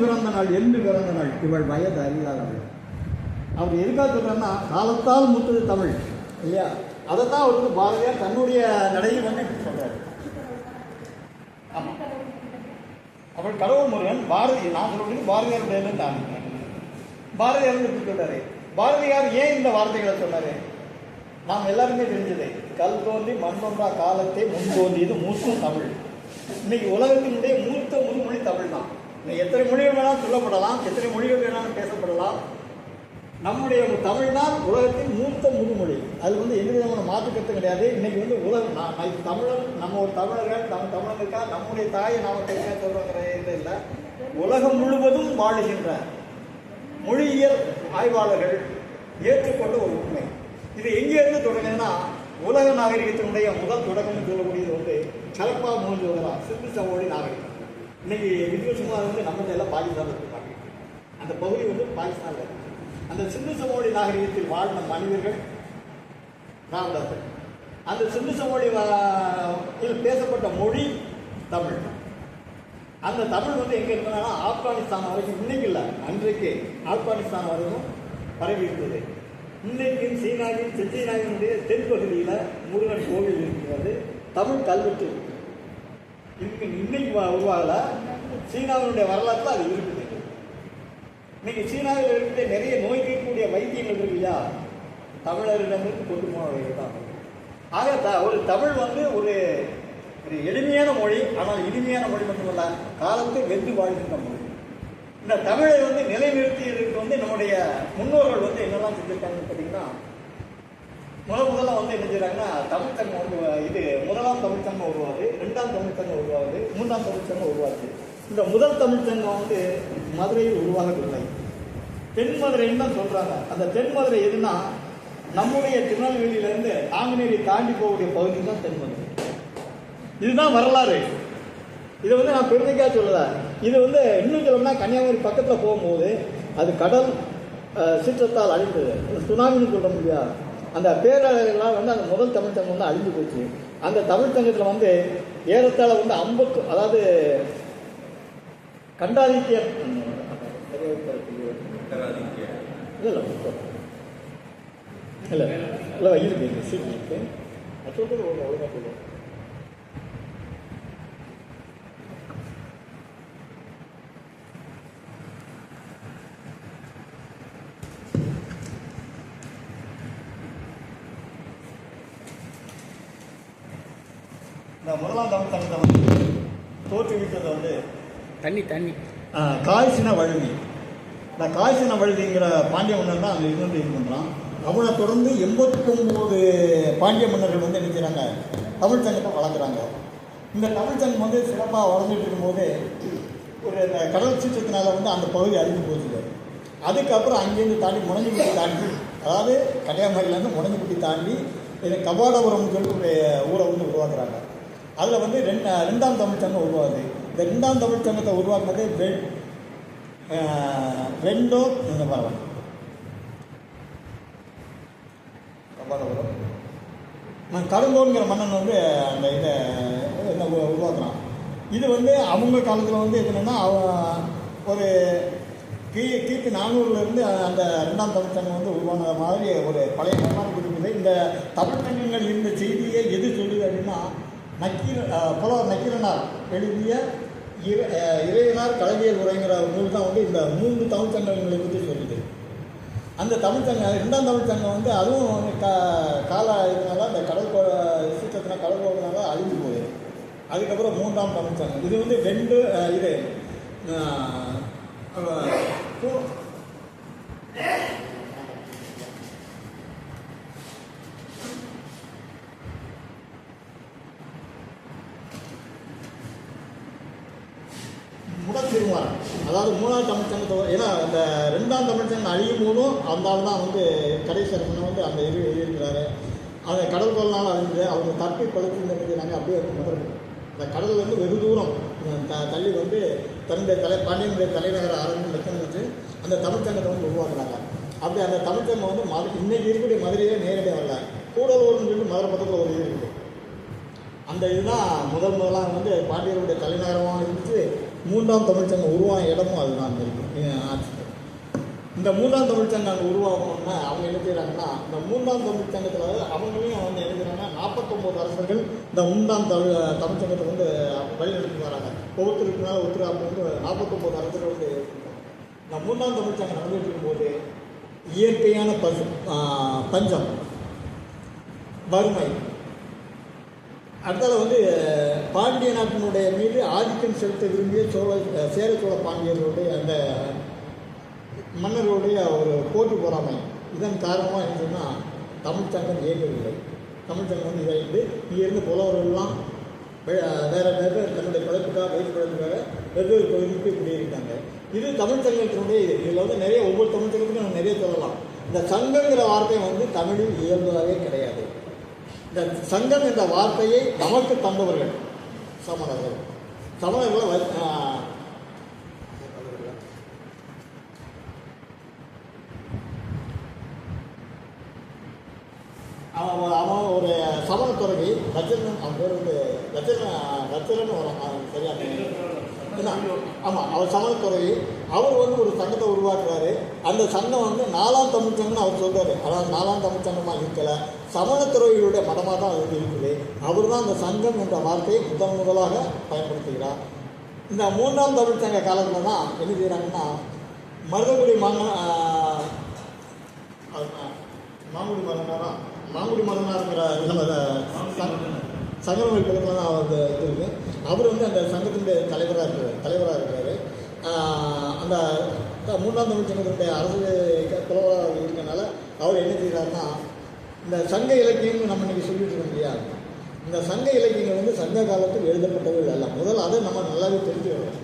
பிறந்த நாள் என்று பிறந்த நாள் இவள் வயது அறியாதவள். அவர் எதுக்காக சொல்கிறாருன்னா, காலத்தால் மூத்தது தமிழ் இல்லையா? அதைத்தான் அவர் வந்து பாரதியார் தன்னுடைய நடையில் வந்து இப்படி சொல்கிறார். ஆமாம், அவள் கடவுள் முருகன். பாரதி நான் சொல்றது பாரதியார் தான். பாரதியார் வந்து இப்படி சொல்றாரு. பாரதியார் ஏன் இந்த வார்த்தைகளை சொன்னாரு? நாம் எல்லாருமே தெரிஞ்சது, கல் தோன்றி மண் தோன்றா காலத்தை முன் தோன்றியது மூத்த தமிழ். இன்னைக்கு உலகத்தினுடைய மூத்த முதுமொழி தமிழ் தான். இன்னைக்கு எத்தனை மொழிகள் வேணாலும் சொல்லப்படலாம், எத்தனை மொழிகள் வேணாலும் பேசப்படலாம். நம்முடைய தமிழ் தான் உலகத்தின் மூத்த முதுமொழி. அது வந்து எந்த விதமான மாற்றுக்கருத்து கிடையாது. இன்னைக்கு வந்து உலகம் தமிழன், நம்ம ஒரு தமிழர்கள், நம்ம தமிழனுக்கா நம்முடைய தாயை நாம பேச சொல்றோங்கிறது இல்லை. உலகம் முழுவதும் வாழுகின்ற மொழியியல் ஆய்வாளர்கள் ஏற்றுக்கொண்ட ஒரு உண்மை. இது எங்கேருந்து தொடங்குதுன்னா, உலக நாகரிகத்தினுடைய முதல் தொடக்கம்னு சொல்லக்கூடியது வந்து கலப்பா மோஞ்சோதரா சிந்து சமவெளி நாகரிகம். இன்னைக்கு வித்வசுமா வந்து நம்ம எல்லாம் பாகிஸ்தானில் இருக்காங்க. அந்த பகுதி வந்து பாகிஸ்தானில் இருக்கு. அந்த சிந்து சமவெளி நாகரிகத்தில் வாழ்ந்த மனிதர்கள் ராமதாசர். அந்த சிந்து சமவெளியில் பேசப்பட்ட மொழி தமிழ். அந்த தமிழ் வந்து எங்கே இருக்குன்னா, ஆப்கானிஸ்தான் வரைக்கும், இன்னைக்கு இல்லை அன்றைக்கு ஆப்கானிஸ்தான் வரைக்கும் பரவி இருந்தது. இன்னைக்கு சீனாவின் செஞ்சீனாவினுடைய தென்பகுதியில் முருகன் கோவில் இருக்கிறது. தமிழ் கல்வெட்டு இன்னைக்கு உருவாகல, சீனாவினுடைய வரலாற்றில் அது இருக்குது. இன்னைக்கு சீனாவில் இருக்கிற நிறைய நோய் தீர்க்கக்கூடிய வைத்தியங்கள் இருக்கு இல்லையா, தமிழரிடமிருந்து கொண்டு போனவைகள் தான். ஆக ஒரு தமிழ் வந்து ஒரு எளிமையான மொழி, ஆனால் இனிமையான மொழி மட்டுமல்ல, காலத்தை வென்று வாழ்கின்ற மொழி. இந்த தமிழை வந்து நிலைநிறுத்தியதுக்கு வந்து நம்முடைய முன்னோர்கள் வந்து என்னெல்லாம் செஞ்சிருக்காங்கன்னு பார்த்தீங்கன்னா, முதல்ல வந்து என்ன செய்யறாங்கன்னா, தமிழ்ச்சங்கம் வந்து இது முதலாம் தமிழ்ச்சங்கம் உருவாது, ரெண்டாம் தமிழ்ச்சங்கம் உருவாகுது, மூன்றாம் தமிழ்ச்சங்கம் உருவாகுது. இந்த முதல் தமிழ்ச்சங்கம் வந்து மதுரையில் உருவாகவில்லை, தென் மதுரைன்னு தான் சொல்றாங்க. அந்த தென் மதுரை எதுனா, நம்முடைய திருநெல்வேலியிலிருந்து நாங்குநேரி தாண்டி போகக்கூடிய பகுதி தான் தென் மதுரை. இதுதான் வரலாறு. இதை வந்து நான் பெருமைக்காக சொல்லல. இது வந்து இன்னும் சொல்லணும்னா, கன்னியாகுமரி பக்கத்தில் போகும்போது அது கடல் சீற்றத்தால் அழிந்தது, சுனாமின்னு சொல்ல முடியாது. அந்த பேரலைகள்லாம் வந்து அந்த முதல் தமிழ்ச்சங்கம் வந்து அழிஞ்சு போச்சு. அந்த தமிழ்ச்சங்கத்தில் வந்து ஏறத்தாழ வந்து 50, அதாவது கண்டாதித்யன் இல்லை இருக்கு சீட் இருக்கு. அது சொல்றது ஒழுங்காக சொல்லுவோம். இந்த முதலாம் தமிழ்ச்சங்கத்தை வந்து தோற்றுவித்தது வந்து தண்ணி காய்ச்சின வழுதி. இந்த காய்ச்சின வழுதிங்கிற பாண்டிய மன்னர் தான் அங்கே இருந்து இது பண்ணுறான். அவனை தொடர்ந்து 89 பாண்டிய மன்னர்கள் வந்து என்ன செய்கிறாங்க, தமிழ்ச்சங்கத்தை வளர்க்குறாங்க. இந்த தமிழ்ச்சங்கம் வந்து சிறப்பாக வளர்ந்துட்டு இருக்கும்போது ஒரு கடல் சீற்றத்தினால வந்து அந்த பகுதி அழிஞ்சு போச்சுது. அதுக்கப்புறம் அங்கேருந்து தாண்டி முனஞ்சிக்குட்டி தாண்டி, அதாவது கன்னியாகுமரியிலேருந்து முனஞ்சிக்குட்டி தாண்டி இது கபாடபுரம்னு சொல்லி ஒரு ஊரை வந்து உருவாக்குறாங்க. அதில் வந்து ரெண்டாம் தமிழ்ச்சங்கம் உருவாகுது. இந்த ரெண்டாம் தமிழ்ச்சங்கத்தை உருவாக்குனது வெண்டோ இந்த பரவாயில்ல கபாடபுரம் கடுங்கோங்கிற மன்னன் வந்து அந்த இதை உருவாக்குறான். இது வந்து அவங்க காலத்தில் வந்து என்னென்னா, ஒரு கிபி 400லேருந்து அந்த ரெண்டாம் தமிழ்ச்சங்கம் வந்து உருவான மாதிரி ஒரு பழைய வரலாறு இருக்குது. இந்த தமிழ்ச்சங்கங்கள் இருந்த செய்தியை எது சொல்லுது அப்படின்னா, புலவர் நக்கீரனார் எழுதிய இறையனார் கலவியல் உரைங்கிற நூல் தான் வந்து இந்த 3 தமிழ்ச்சங்கங்களை பற்றி சொல்லுது. அந்த தமிழ்ச்சங்கம் ரெண்டாம் தமிழ்ச்சங்கம் வந்து அதுவும் கால இதனால அந்த கடல் சீற்றத்தினால் கடல் போகிறதுனால அழிஞ்சு போகுது. அதுக்கப்புறம் மூன்றாம் தமிழ்ச்சங்கம் இது வந்து இது முதல் திருமணம், அதாவது மூணாவது தமிழ்ச்சங்கத்தை, ஏன்னா அந்த ரெண்டாம் தமிழ்ச்சங்கம் அழியும் போதும் அந்த ஆள் தான் வந்து கடைசரமனை வந்து அந்த எழுதியிருக்கிறாரு. அந்த கடல் கொள்ளனால அழிஞ்சு அவங்க தப்பி பழுத்து நினைக்கிறாங்க. அப்படியே வந்து முதல் அந்த கடல் வந்து வெகு தூரம் தள்ளி வந்து தன்னுடைய பாண்டியனுடைய தலைநகர அரங்கு லட்சணம் வச்சு அந்த தமிழ்ச்சங்கத்தை வந்து உருவாக்குறாங்க. அப்படி அந்த தமிழ்ச்சங்கம் வந்து இன்னைக்கு இருக்கக்கூடிய மதுரையே நேரடியாக வரல, கூடலூர்னு சொல்லி மதுரை பக்கத்தில் ஒரு இது இருக்குது. அந்த இதுதான் முதலாக வந்து பாண்டியர்களுடைய தலைநகரமாக இருந்துச்சு. மூன்றாம் தமிழ்ச்சங்கம் உருவான இடமும் அதுதான் இருக்கு ஆட்சி. இந்த மூன்றாம் தமிழ்ச்சங்கம் அங்கே உருவாகணும்னா அவங்க என்ன செய்கிறாங்கன்னா, இந்த மூன்றாம் தமிழ்ச்சங்கத்தில் அவங்களையும் வந்து என்ன செய்கிறாங்கன்னா 49 அரசர்கள் இந்த மூன்றாம் தமிழ்ச்சங்கத்தை வந்து வழிநடத்தி வராங்க. ஒவ்வொருத்தருக்கு மேலே ஒருத்தர் அவங்க வந்து 49 அரசர்கள் வந்து இந்த மூன்றாம் தமிழ்ச்சங்கம் நடந்துட்டு இருக்கும்போது இயற்கையான பஞ்சம், வறுமை, அடுத்தால வந்து பாண்டிய நாட்டினுடைய மீது ஆதிக்கம் செலுத்த விரும்பிய சேர சோழ பாண்டியர்களுடைய அந்த மன்னர்களுடைய ஒரு போட்டி பொறாமை, இதன் காரணமாக என்னன்னா தமிழ்ச்சங்கம் இயங்கவில்லை. தமிழ்ச்சங்கம் வந்து இதாகிட்டு இங்கேருந்து புலவர்கள்லாம் வேறு வேறு தன்னுடைய படைப்புக்காக வயிற்று படைப்புக்காக வெவ்வேறு பகுதிக்கு குடியிருக்காங்க. இது தமிழ்ச்சங்கத்தினுடைய இதில் வந்து நிறைய ஒவ்வொரு தமிழ்ச்சங்கத்துக்கும் நிறைய சொல்லலாம். இந்த சங்கங்கிற வார்த்தை வந்து தமிழில் இயல்பாகவே கிடையாது. இந்த சங்கம் என்ற வார்த்தையை நமக்கு தந்தவர்கள் சமணர்கள். சமணர்களை அவன் ஒரு சமண துறவி ரச்சரன், அவன் பேர் வந்து ரச்சரன் வரும் சரியா? ஆமாம், அவர் சமண துறவி. அவர் வந்து ஒரு சங்கத்தை உருவாக்குறாரு. அந்த சங்கம் வந்து 4ஆம் தமிழ்ச்சங்கம்னு அவர் சொல்கிறாரு. அதாவது 4ஆம் தமிழ்ச்சங்கமாக இருக்கலை, சமண துறவிகளுடைய மடமாக தான் அது இருக்குது. அவர் தான் அந்த சங்கம் என்ற வார்த்தையை முதலாக பயன்படுத்துகிறார். இந்த 3ஆம் தமிழ்ச்சங்க காலத்தில் தான் என்ன செய்கிறாங்கன்னா, மருதகுடி மாங்குடி மதனாருங்கிற நம்ம சங்கரமொழி பக்கத்தில் தான் அவர் இது இருக்குது. அவர் வந்து அந்த சங்கத்தினுடைய தலைவராக இருக்கார். அந்த 3ஆம் தமிழ்ச்சங்கத்தினுடைய அரசு புலவராக இருக்கிறனால அவர் என்ன செய்கிறாருன்னா, இந்த சங்க இலக்கியம்னு நம்ம இன்றைக்கி சொல்லிட்டு இருக்க முடியாது. இந்த சங்க இலக்கியங்கள் வந்து சங்க காலத்தில் எழுதப்பட்டவர்கள் அல்ல. முதல்ல அதை நம்ம நல்லாவே தெரிஞ்சுக்கணும்.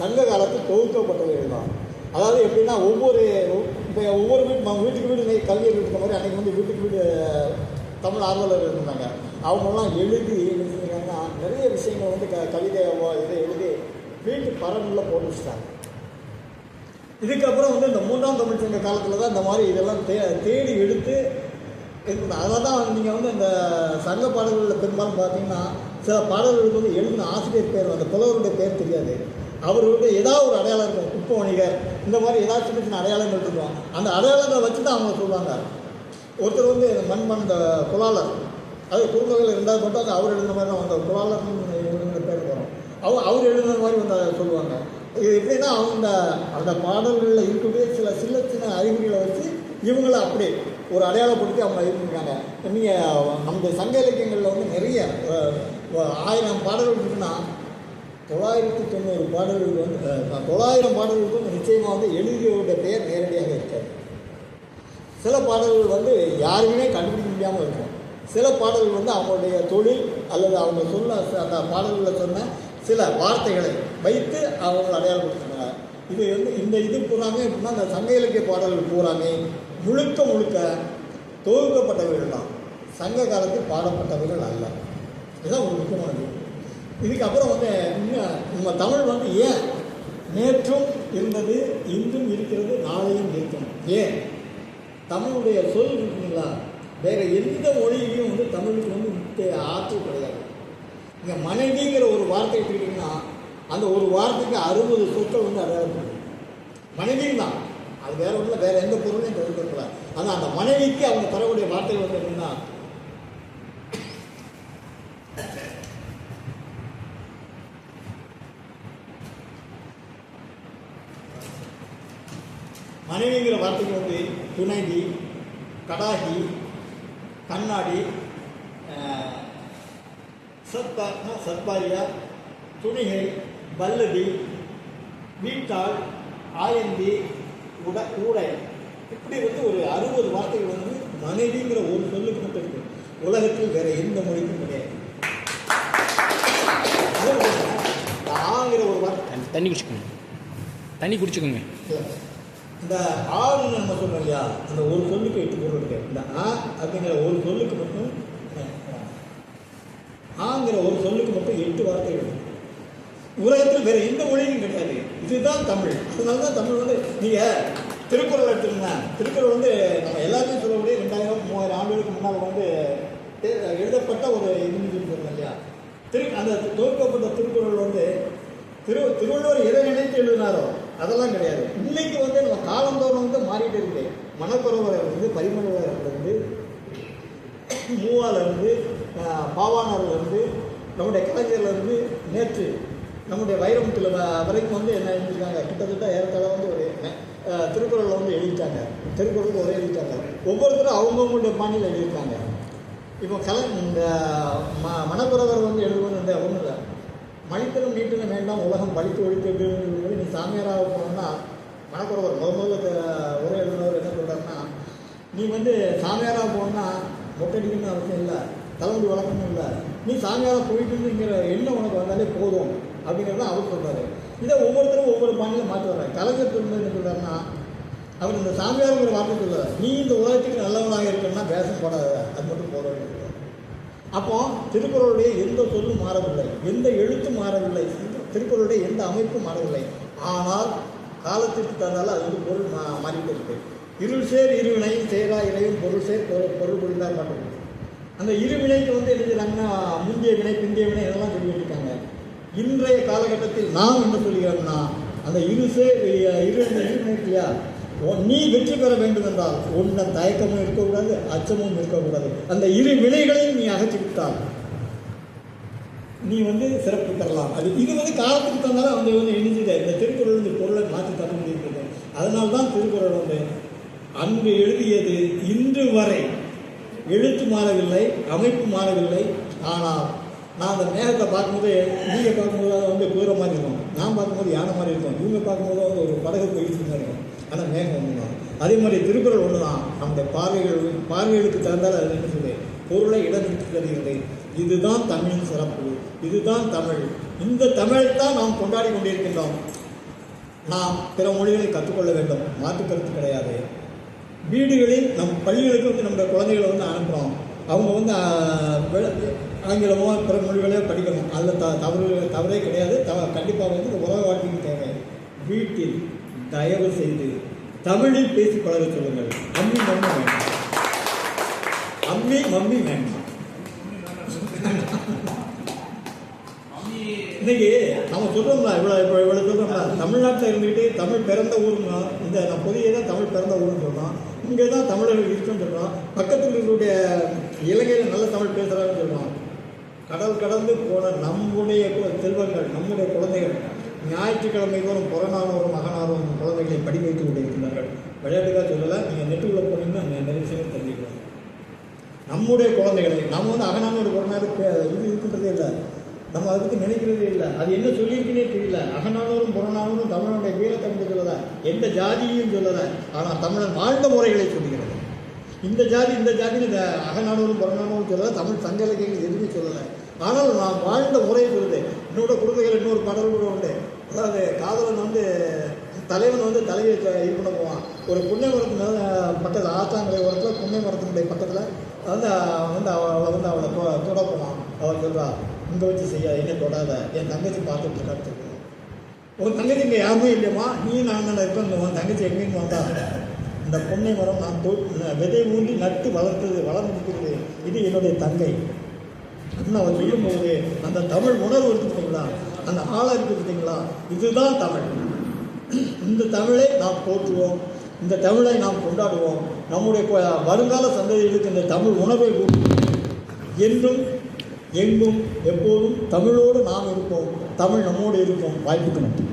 சங்க காலத்தில் தொகுக்கப்பட்டவர்கள் தான். அதாவது எப்படின்னா, ஒவ்வொரு வீட்டுக்கு வீடு கல்வியர் இருக்க மாதிரி அன்றைக்கி வந்து வீட்டுக்கு வீடு தமிழ் ஆர்வலர்கள் இருந்தாங்க. அவங்களாம் எழுதி எழுதிங்கன்னா நிறைய விஷயங்கள் வந்து கவிதை இதை எழுதி வீட்டு பரவலில் போட்டு வச்சுட்டாங்க. இதுக்கப்புறம் வந்து இந்த 3ஆம் தமிழ்ச்சங்க காலத்தில் தான் இந்த மாதிரி இதெல்லாம் தேடி எடுத்து இருக்கணும். அதனால தான் நீங்கள் வந்து இந்த சங்க பாடல்களில் பெரும்பாலும் பார்த்தீங்கன்னா சில பாடல்களுக்கு வந்து எழுதின ஆசிரியர் பேர், அந்த புலவருடைய பேர் தெரியாது. அவர்களுடைய ஏதாவது ஒரு அடையாளம் இருக்கும். உப்பு வணிகர், இந்த மாதிரி ஏதாவது சின்ன சின்ன அடையாளங்கள் இருக்கும். அந்த அடையாளங்களை வச்சு தான் அவங்க சொல்லுவாங்க. ஒருத்தர் வந்து மண்மண் இந்த குலாளர், அது குறுந்தொகையில் 2வது போட்டால் அவர் எழுதுன மாதிரி தான் அந்த குலாளர்னு பேர் வரும். அவர் எழுதுன மாதிரி வந்து அதை சொல்லுவாங்க. இது எப்படின்னா அந்த பாடல்களில் இருக்கக்கூடிய சில சின்ன அறிகுறிகளை வச்சு இவங்களை அப்படி ஒரு அடையாளப்படுத்தி அவங்க இருந்திருக்காங்க. நீங்கள் நம்முடைய சங்க இலக்கியங்களில் வந்து நிறைய 1000 பாடல்கள் இருக்குன்னா 990 பாடல்களுக்கு வந்து 900 பாடல்களுக்கு வந்து நிச்சயமாக வந்து எழுதியவருடைய பெயர் நேரடியாக இருக்காது. சில பாடல்கள் வந்து யாருமே கண்டுபிடிக்க முடியாமல் இருக்கும். சில பாடல்கள் வந்து அவங்களுடைய தொழில் அல்லது அவங்க அந்த பாடல்களில் சொன்ன சில வார்த்தைகளை வைத்து அவங்க அடையாளப்படுத்துறாங்க. இது வந்து இது பூராமே எப்படின்னா, அந்த சங்க இலக்கிய பாடல்கள் பூராமே முழுக்க தொகுக்கப்பட்டவர்கள் தான். சங்க காலத்தில் பாடப்பட்டவர்கள் அல்ல. இதுதான் ஒரு முக்கியமானது. இதுக்கப்புறம் வந்து நம்ம தமிழ் வந்து ஏன் நேற்றும் இருந்தது, இன்றும் இருக்கிறது, நாளையும் இருக்கணும். ஏன் தமிழுடைய சொல் இருக்குங்களா? வேறு எந்த மொழியிலையும் வந்து தமிழுக்கு வந்து ஆற்றல் கிடையாது. இங்கே மனைவிங்கிற ஒரு வார்த்தை எடுத்துக்கிட்டிங்கன்னா அந்த ஒரு வார்த்தைக்கு 60 சொற்கள் வந்து அடையாளப்படுது. மனைவியும் தான், அது வேற ஒன்றும் வேறு எந்த பொருளையும் தவிர்க்கல. ஆனால் அந்த மனைவிக்கு அவங்க தரக்கூடிய வார்த்தைகள் வந்து எப்படின்னா, மனைவிங்கிற வார்த்தைக்கு வந்து துணைவி, கடாகி, கண்ணாடி, சத்பாரியா, துணிகை, வல்லடி, வீட்டாள், ஆயந்தி, ஊடை, இப்படி வந்து ஒரு 60 வார்த்தைகள் வந்து மனைவிங்கிற ஒரு சொல்லுக்கு மட்டும் இருக்கு. உலகத்தில் வேற எந்த மொழிக்கும் கிடையாது. ஆங்கிற ஒரு வார்த்தை தண்ணி குடிச்சுக்கோங்க. இந்த ஆறுன்னு நம்ம சொல்றோம் இல்லையா, அந்த ஒரு சொல்லுக்கு 8 பொருள் இருக்கு. இந்த ஆ அப்படிங்கிற ஒரு சொல்லுக்கு மட்டும், ஆங்கிற ஒரு சொல்லுக்கு மட்டும் 8 வார்த்தைகள் இருக்கு. உலகத்தில் வேற எந்த மொழியும் கிடையாது. இதுதான் தமிழ். அதனால தான் தமிழ் வந்து நீங்கள் திருக்குறள் எடுத்துருங்க. திருக்குறள் வந்து நம்ம எல்லாருமே சொல்லக்கூடிய 2000-3000 ஆண்டுகளுக்கு முன்னால் வந்து எழுதப்பட்ட ஒரு இதுன்னு சொல்லுவோம் இல்லையா. அந்த தொகுக்கப்பட்ட திருக்குறள் வந்து திருவள்ளுவர் எதை நினைத்து எழுதினாரோ அதெல்லாம் கிடையாது. இன்னைக்கு வந்து நம்ம காலந்தோறும் வந்து மாறிட்டு இருக்கு. மணக்குறவரை வந்து பரிமளவரிலிருந்து, மூவாலிருந்து, பாவாணர்லேருந்து, நம்முடைய கலைஞர்லேருந்து, நேற்று நம்முடைய வைரமுத்தில் வரைக்கும் வந்து என்ன எழுதியிருக்காங்க, கிட்டத்தட்ட ஏறத்தாழ வந்து ஒரு திருக்குறள் வந்து எழுதிட்டாங்க. திருக்குறளுக்கு ஒரே எழுதிட்டாங்க. ஒவ்வொருத்தரும் அவங்கவுங்களுடைய பாணியில் எழுதியிருக்காங்க. இப்போ இந்த மணக்குறவர் வந்து எழுதுவது வந்து ஒன்றும் இல்லை. மழித்தலும் நீட்டலும் வேண்டாம் உலகம் பழித்து ஒழித்து நீ சாமியாராக போனோம்னா, மணக்குறவர் முதல்ல ஒரே எழுதுனவர் என்ன சொல்கிறாருன்னா, நீ வந்து சாமியாராக போகணுன்னா மொட்டடிக்கணும்னு அவசியம் இல்லை, தலைமுடி வளர்க்கணும் இல்லை, நீ சாமியாராக போயிட்டுங்கிற எண்ணம் உனக்கு வந்தாலே போதும் அப்படிங்கிறத அவர் சொல்கிறாரு. இதை ஒவ்வொருத்தரும் ஒவ்வொரு பாணியில் மாற்றி வர்றாரு. கலைஞர் சொல்லும்போது என்ன சொல்கிறாருன்னா, அவர் இந்த சாமியாருங்கிற வார்த்தை சொல்கிறார், நீ இந்த உலகத்துக்கு நல்லவனாக இருக்கணும்னா வேஷம் போடாத, அது மட்டும் போடுறது. அப்போ திருக்குறளுடைய எந்த சொல்லும் மாறவில்லை, எந்த எழுத்தும் மாறவில்லை, திருக்குறளுடைய எந்த அமைப்பும் மாறவில்லை. ஆனால் காலத்திற்கு தந்தால் அது வந்து பொருள் மாறிட்டு இருக்கு. இருள் சேர் இருவினையும் சேரா இறையும் பொருள் சேர் பொருள் புரிந்தால் மாட்டோம். அந்த இருவினைக்கு வந்து எழுதுறாங்கன்னா முந்தைய வினை பிந்தைய வினை இதெல்லாம் சொல்லி வச்சுருக்காங்க. இன்றைய காலகட்டத்தில் நாம் என்ன சொல்கிறோம்னா, அந்த இருவினை இல்லையா, நீ வெற்றி பெற வேண்டும் என்றால் உன்ன தயக்கமும் இருக்கக்கூடாது, அச்சமும் இருக்கக்கூடாது. அந்த இரு வினைகளையும் நீ அகற்றிவிட்டால் நீ வந்து சிறப்பு பெறலாம். இது வந்து காலத்துக்கு தந்தாலும் அவங்க வந்து எழுதிட்டு இந்த திருக்குறள் இந்த பொருளை மாற்றி தர முடியுது. அதனால்தான் திருக்குறள் வந்து அன்று எழுதியது இன்று வரை எழுத்து மாறவில்லை, அமைப்பு மாறவில்லை. ஆனால் நான் அந்த மேகத்தை பார்க்கும்போது, நீங்கள் பார்க்கும்போது அதை வந்து குதிரை மாதிரி இருக்கும், நான் பார்க்கும்போது யானை மாதிரி இருக்கும், இவங்க பார்க்கும்போது வந்து ஒரு படகு போயிட்டு மாதிரி இருக்கும். ஆனால் மேகம் ஒன்று தான். அதே மாதிரி திருக்குறள் ஒன்று தான். நம்முடைய பார்வைகளுக்கு தகுந்தால் அது என்ன சொல்லுது, பொருளை இடநிறுத்தி தருகிறது. இதுதான் தமிழின் சிறப்பு, இதுதான் தமிழ். இந்த தமிழைத்தான் நாம் கொண்டாடி கொண்டிருக்கின்றோம். நாம் பிற மொழிகளை கற்றுக்கொள்ள வேண்டும், மாற்றுக்கருத்து கிடையாது. வீடுகளில் நம் பள்ளிகளுக்கு வந்து நம்முடைய குழந்தைகளை வந்து அனுப்புகிறோம். அவங்க வந்து ஆங்கிலமோ பிற மொழிகளோ படிக்கணும். அதில் தவறே கிடையாது. கண்டிப்பாக வந்து இந்த உலக வாழ்க்கைக்கு தேவை. வீட்டில் தயவு செய்து தமிழில் பேசி பழக சொல்லுங்கள். அம்மி மம்மி வேண்டாம், அம்மி மம்மி வேண்டாம். இன்னைக்கு நம்ம சொல்கிறோம்ல, இவ்வளோ சொல்கிறோம்ல, தமிழ்நாட்டில் இருந்துக்கிட்டு தமிழ் பிறந்த ஊருன்னா இந்த நம்ம பொதியை தான் தமிழ் பிறந்த ஊருன்னு சொல்கிறோம். இங்கே தான் தமிழர்கள் இருக்குன்னு சொல்கிறோம். பக்கத்தில் இருக்கக்கூடிய இலங்கையில் நல்ல தமிழ் பேசுகிறாங்கன்னு சொல்கிறோம். கடல் கடந்து போன நம்முடைய செல்வங்கள், நம்முடைய குழந்தைகள் ஞாயிற்றுக்கிழமை தோறும் புறநானூறும் மகனாரும் குழந்தைகளை படிக்க வைத்து கொண்டிருக்கிறார்கள். விளையாட்டுக்காக சொல்லலை, நீங்கள் நெட்டுக்குள்ளே போனீங்கன்னா நிறைய விஷயங்கள் தெரிஞ்சுக்கலாம். நம்முடைய குழந்தைகளை நம்ம வந்து அகநானூறு புறநானூறு இது இருக்கின்றதே இல்லை, நம்ம அதை பற்றி நினைக்கிறதே இல்லை. அது என்ன சொல்லியிருக்குன்னே தெரியல. அகநானூறும் புறநானூறும் தமிழனுடைய வீரத்தமிழ் சொல்லலை, எந்த ஜாதியையும் சொல்லலை. ஆனால் தமிழன் வாழ்ந்த முறைகளை சொல்லுகிறது. இந்த ஜாதி இந்த ஜாதின்னு இந்த அகநானூறும் புறநானூறும் சொல்லலை, தமிழ் சங்க இலக்கியங்கள் எதுவுமே சொல்லலை. ஆனால் நான் வாழ்ந்த முறையை சொல்லுது. என்னோட குழந்தைகள் இன்னொரு பாடல் கூட உண்டு. அதாவது காதலன் வந்து தலைவன் வந்து தலையை இது பண்ண போவான். ஒரு புன்னை மரத்து மேலே பக்கத்தில் ஆத்தாங்கரை ஓரத்தில் புன்னை மரத்தினுடைய பக்கத்தில் வந்து அவளை தொட போவான். அவள் சொல்கிறா, இங்கே வச்சு செய்ய என்ன தொடாத, என் தங்கச்சி பார்த்துட்டு இருக்கான்னு சொல்லுவான். உன் தங்கச்சி இங்கே யாருமே இல்லையம்மா, நீ நான் இருப்பேன், உன் தங்கச்சி எங்கேயும் வந்தா, இந்த புன்னை மரம் நான் விதை ஊன்றி நட்டு வளர்ந்துருக்கிறது, இது என்னுடைய தங்கை அப்படின்னு அவன் சொல்லும்போது அந்த தமிழ் உணர்வு இருக்குது பார்த்தீங்களா, அந்த ஆழம் இருக்குது பார்த்தீங்களா, இதுதான் தமிழ். இந்த தமிழை நாம் போற்றுவோம், இந்த தமிழை நாம் கொண்டாடுவோம். நம்முடைய வருங்கால சந்ததிகளுக்கு இந்த தமிழ் உணர்வை என்றும் எங்கும் எப்போதும் தமிழோடு நாம் இருப்போம், தமிழ் நம்மோடு இருக்கும். வாய்ப்புக்கு நன்றி.